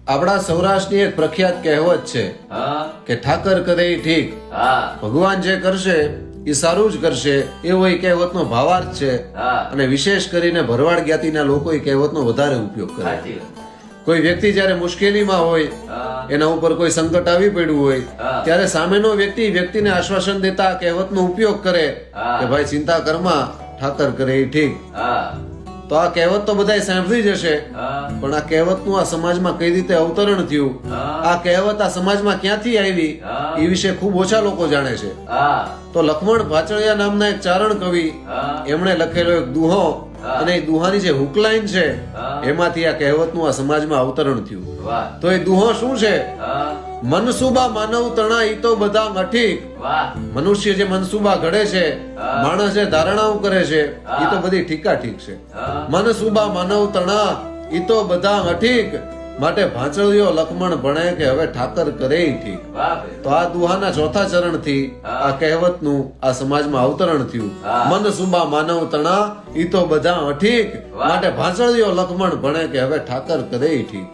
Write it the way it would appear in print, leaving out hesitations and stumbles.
આપણા સૌરાષ્ટ્રની એક પ્રખ્યાત કહેવત છે કે ઠાકર કરે ઈ ઠીક. ભગવાન જે કરશે એ સારું જ કરશે, એવો એ કહેવતનો ભાવાર્થ છે. અને વિશેષ કરીને ભરવાડ જ્ઞાતિના લોકો એ કહેવતનો વધારે ઉપયોગ કરે. કોઈ વ્યક્તિ જ્યારે મુશ્કેલીમાં હોય, એના ઉપર કોઈ સંકટ આવી પડ્યું હોય, ત્યારે સામેનો વ્યક્તિને આશ્વાસન દેતા આ કહેવતનો ઉપયોગ કરે કે ભાઈ ચિંતા કરમાં, ઠાકર કરે એ ઠીક. તો આ કહેવત તો બધાય સાંભળી જ હશે, પણ આ કહેવતનું આ સમાજમાં કઈ રીતે અવતરણ થયું, આ કહેવત આ સમાજમાં ક્યાંથી આવી, એ વિશે ખૂબ ઓછા લોકો જાણે છે. તો લખમણ ભાચળિયા નામના એક ચારણ કવિ, એમણે લખેલો એક દુહો, અને એ દુહાની જે હુકલાઈન છે એમાંથી આ કહેવતનું આ સમાજમાં અવતરણ થયું. તો એ દુહો શું છે? મનસુબા માનવ તણા ઈ તો બધા અઠીક. મનુષ્ય જે મનસુબા ઘડે છે, માણસ જે ધારણાઓ કરે છે, એ તો બધી ઠીકા ઠીક છે. મનસુબા માનવ તણા ઈ તો બધા અઠીક, માટે ભાંચળિયો લખમણ ભણે કે હવે ઠાકર કરે ઈ ઠીક. તો આ દુહાના ચોથા ચરણથી આ કહેવતનું આ સમાજમાં અવતરણ થયું. મનસુબા માનવ તણા ઈ તો બધા અઠીક, માટે ભાંચળિયો લખમણ ભણે કે હવે ઠાકર કરે ઈ ઠીક.